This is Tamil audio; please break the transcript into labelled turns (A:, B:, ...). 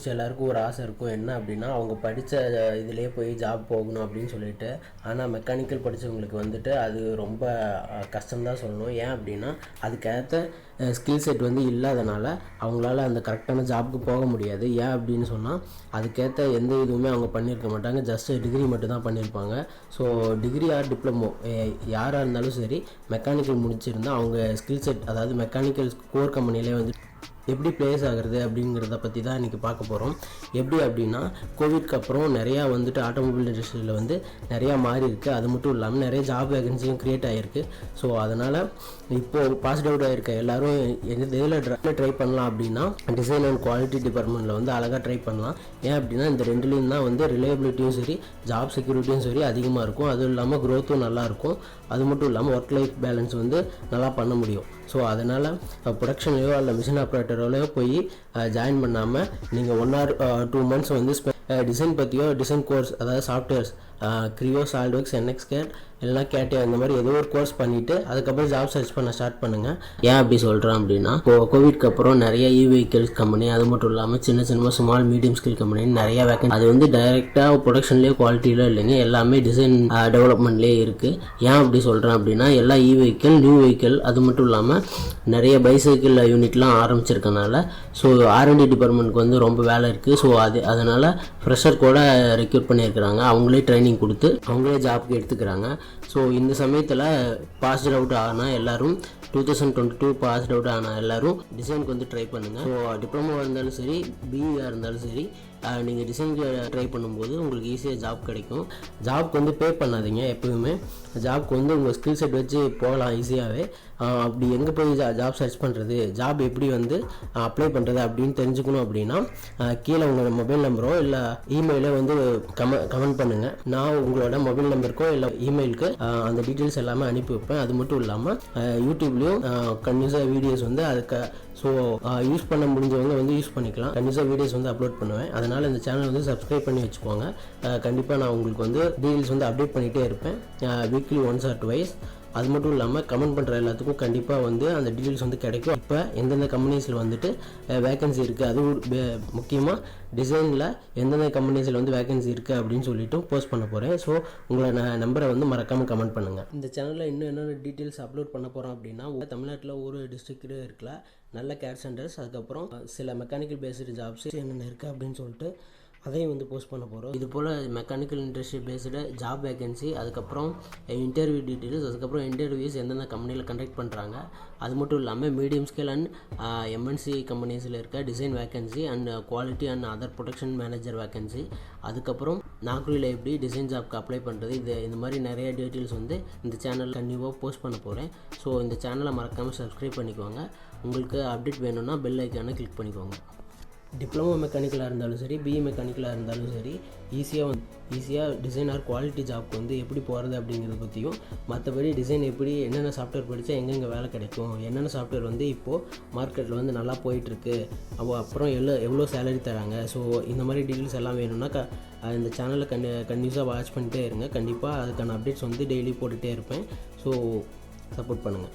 A: பிடிச்ச எல்லாருக்கும் ஒரு ஆசை இருக்கும். என்ன அப்படின்னா, அவங்க படித்த இதிலே போய் ஜாப் போகணும் அப்படின்னு சொல்லிட்டு. ஆனால் மெக்கானிக்கல் படித்தவங்களுக்கு வந்துட்டு அது ரொம்ப கஷ்டம்தான் சொல்லணும். ஏன் அப்படின்னா, அதுக்கேற்ற ஸ்கில் செட் வந்து இல்லாதனால அவங்களால அந்த கரெக்டான ஜாப்புக்கு போக முடியாது. ஏன் அப்படின்னு சொன்னால், அதுக்கேற்ற எந்த இதுவுமே அவங்க பண்ணியிருக்க மாட்டாங்க. ஜஸ்ட் டிகிரி மட்டும் தான் பண்ணியிருப்பாங்க. ஸோ டிகிரி ஆர் டிப்ளமோ யாராக இருந்தாலும் சரி, மெக்கானிக்கல் முடிச்சிருந்தால் அவங்க ஸ்கில் செட், அதாவது மெக்கானிக்கல் கோர் கம்பெனிலே வந்து எப்படி ப்ளேஸ் ஆகிறது அப்படிங்கிறத பற்றி தான் இன்றைக்கி பார்க்க போகிறோம். எப்படி அப்படின்னா, கோவிட்க்கு அப்புறம் நிறையா வந்துட்டு ஆட்டோமொபைல் இண்டஸ்ட்ரியில் வந்து நிறையா மாறி இருக்குது. அது மட்டும் இல்லாமல் நிறைய ஜாப் வேகன்சியும் க்ரியேட் ஆகிருக்கு. ஸோ அதனால் இப்போது பாஸ் அவுட் ஆகிருக்க எல்லோரும் இதில் ட்ரை பண்ணலாம் அப்படின்னா, டிசைன் அண்ட் குவாலிட்டி டிபார்ட்மெண்ட்டில் வந்து அழகாக ட்ரை பண்ணலாம். ஏன் அப்படின்னா, இந்த ரெண்டுலேயும் தான் வந்து ரிலையபிலிட்டியும் சரி, ஜாப் செக்யூரிட்டியும் சரி அதிகமாக இருக்கும். அதுவும் இல்லாமல் க்ரோத்தும் நல்லாயிருக்கும். அது மட்டும் இல்லாமல் ஒர்க் லைஃப் பேலன்ஸ் வந்து நல்லா பண்ண முடியும். ஸோ அதனால் ப்ரொடக்ஷன்லையோ அல்ல மிஷின் ஆப்ரேட்டரோலையோ போய் ஜாயின் பண்ணாமல் நீங்கள் 1 or 2 months வந்து டிசைன் பற்றியோ, டிசைன் கோர்ஸ், அதாவது சாஃப்ட்வேர்ஸ் க்ரியோ, சால்ட்வொர்க்ஸ், என்எக்ஸ்கேட் இல்லைனா கேட்டே அந்த மாதிரி ஏதோ ஒரு கோர்ஸ் பண்ணிவிட்டு அதுக்கப்புறம் ஜாப் சர்ச் பண்ண ஸ்டார்ட் பண்ணுங்கள். ஏன் அப்படி சொல்கிறேன் அப்படின்னா, இப்போது கோவிட்க்கு அப்புறம் நிறைய வெஹிக்கிள்ஸ் கம்பெனி, அது மட்டும் இல்லாமல் சின்ன ஸ்மால் மீடியம் ஸ்கில் கம்பெனின்னு நிறையா வேக்கன்சி. அது வந்து டைரெக்டாக ப்ரொடக்ஷன்லேயே குவாலிட்டியில இல்லைங்க, எல்லாமே டிசைன் டெவலப்மெண்ட்லேயே இருக்குது. ஏன் அப்படி சொல்கிறேன் அப்படின்னா, எல்லா வெஹிக்கிள், நியூ வெஹிக்கிள், அது மட்டும் இல்லாமல் நிறைய பைசைக்கிள் யூனிட்லாம் ஆரம்பிச்சிருக்கனால ஸோ R&D டிபார்ட்மெண்ட்டுக்கு வந்து ரொம்ப வேலை இருக்குது. ஸோ அதனால் ஃப்ரெஷர் கூட ரெக்ரூட் பண்ணியிருக்கிறாங்க. அவங்களே ட்ரைனிங் கொடுத்து அவங்களே ஜாப்க்கு எடுத்துக்கிறாங்க. ஸோ இந்த சமயத்தில் பாஸ்ட் அவுட் ஆனால் எல்லோரும் 2022 பாஸ்ட் அவுட் ஆனால் எல்லோரும் டிசைனுக்கு வந்து ட்ரை பண்ணுங்கள். ஸோ டிப்ளமோவாக இருந்தாலும் சரி, பிஇயாக இருந்தாலும் சரி, நீங்கள் டிசைனுக்கு ட்ரை பண்ணும்போது உங்களுக்கு ஈஸியாக ஜாப் கிடைக்கும். ஜாப்க்கு வந்து பே பண்ணாதீங்க. எப்போவுமே ஜாப்க்கு வந்து உங்கள் ஸ்கில் செட் வச்சு போகலாம் ஈஸியாகவே. அப்படி எங்கே போய் ஜாப் சர்ச் பண்ணுறது, ஜாப் எப்படி வந்து அப்ளை பண்ணுறது அப்படின்னு தெரிஞ்சுக்கணும் அப்படின்னா, கீழே உங்களோட மொபைல் நம்பரோ இல்லை இமெயிலோ வந்து கமெண்ட் பண்ணுங்கள். நான் உங்களோட மொபைல் நம்பருக்கோ இல்லை இமெயிலுக்கு அந்த டீட்டெயில்ஸ் எல்லாமே அனுப்பி வைப்பேன். அது மட்டும் இல்லாமல் யூடியூப்லேயும் கன்யூஸாக வீடியோஸ் வந்து அதுக்கு ஸோ யூஸ் பண்ண முடிஞ்சவங்க வந்து யூஸ் பண்ணிக்கலாம். கண்டிப்பாக வீடியோஸ் வந்து அப்லோட் பண்ணுவேன். அதனால் இந்த சேனல் வந்து சப்ஸ்கிரைப் பண்ணி வச்சுக்கோங்க. கண்டிப்பாக நான் உங்களுக்கு வந்து டீட்டெயில்ஸ் வந்து அப்டேட் பண்ணிகிட்டே இருப்பேன், வீக்லி 1 or 2 அது மட்டும் இல்லாமல் கமெண்ட் பண்ணுற எல்லாத்துக்கும் கண்டிப்பாக வந்து அந்த டீட்டெயில்ஸ் வந்து கிடைக்கும். இப்போ எந்தெந்த கம்பெனிஸில் வந்துட்டு வேகன்சி இருக்குது, அதுவும் முக்கியமாக டிசைனில் எந்தெந்த கம்பெனிஸில் வந்து வேகன்சி இருக்குது அப்படின்னு சொல்லிட்டு போஸ்ட் பண்ண போகிறேன். ஸோ உங்களை நம்பரை வந்து மறக்காமல் கமெண்ட் பண்ணுங்கள். இந்த சேனலில் இன்னும் என்னென்ன டீட்டெயில்ஸ் அப்லோட் பண்ண போகிறோம் அப்படின்னா, தமிழ்நாட்டில் ஒரு டிஸ்ட்ரிக்ட் இருக்கல நல்ல கேர் சென்டர்ஸ், அதுக்கப்புறம் சில மெக்கானிக்கல் பேஸ்டு ஜாப்ஸ் என்னென்ன இருக்குது அப்படின்னு சொல்லிட்டு அதையும் வந்து போஸ்ட் பண்ண போகிறோம். இது போல் mechanical industry based job vacancy, அதுக்கப்புறம் இன்டர்வியூ டீட்டெயில்ஸ், அதுக்கப்புறம் இன்டர்வியூஸ் எந்தெந்த கம்பெனியில் கண்டக்ட் பண்ணுறாங்க, அது மட்டும் இல்லாமல் மீடியம் ஸ்கேல் அண்ட் MNC கம்பெனிஸில் இருக்க design vacancy and quality and other production manager vacancy, அதுக்கப்புறம் நாக்ரியில் எப்படி டிசைன் ஜாப்க்கு அப்ளை பண்ணுறது, இந்த மாதிரி நிறைய டீட்டெயில்ஸ் வந்து இந்த சேனல் கண்டிப்பாக போஸ்ட் பண்ண போகிறேன். ஸோ இந்த சேனலை மறக்காமல் சப்ஸ்கிரைப் பண்ணிக்கோங்க. உங்களுக்கு அப்டேட் வேணும்னா பெல் ஐக்கானை கிளிக் பண்ணிக்கோங்க. டிப்ளமோ மெக்கானிக்கலாக இருந்தாலும் சரி, பிஇ மெக்கானிக்கலாக இருந்தாலும் சரி, ஈஸியாக டிசைன் ஆர் குவாலிட்டி ஜாப்க்கு வந்து எப்படி போகிறது அப்படிங்கிறத பற்றியும், மற்றபடி டிசைன் எப்படி என்னென்ன சாஃப்ட்வேர் படித்தா எங்கெங்கே வேலை கிடைக்கும், என்னென்ன சாஃப்ட்வேர் வந்து இப்போது மார்க்கெட்டில் வந்து நல்லா போயிட்டுருக்கு, அப்புறம் எவ்வளோ சேலரி தராங்க, ஸோ இந்த மாதிரி டீட்டெயில்ஸ் எல்லாம் வேணும்னா இந்த சேனலை கண்டினியூஸாக வாட்ச் பண்ணிட்டே இருங்க. கண்டிப்பாக அதுக்கான அப்டேட்ஸ் வந்து டெய்லி போட்டுகிட்டே இருப்பேன். ஸோ சப்போர்ட் பண்ணுங்கள்.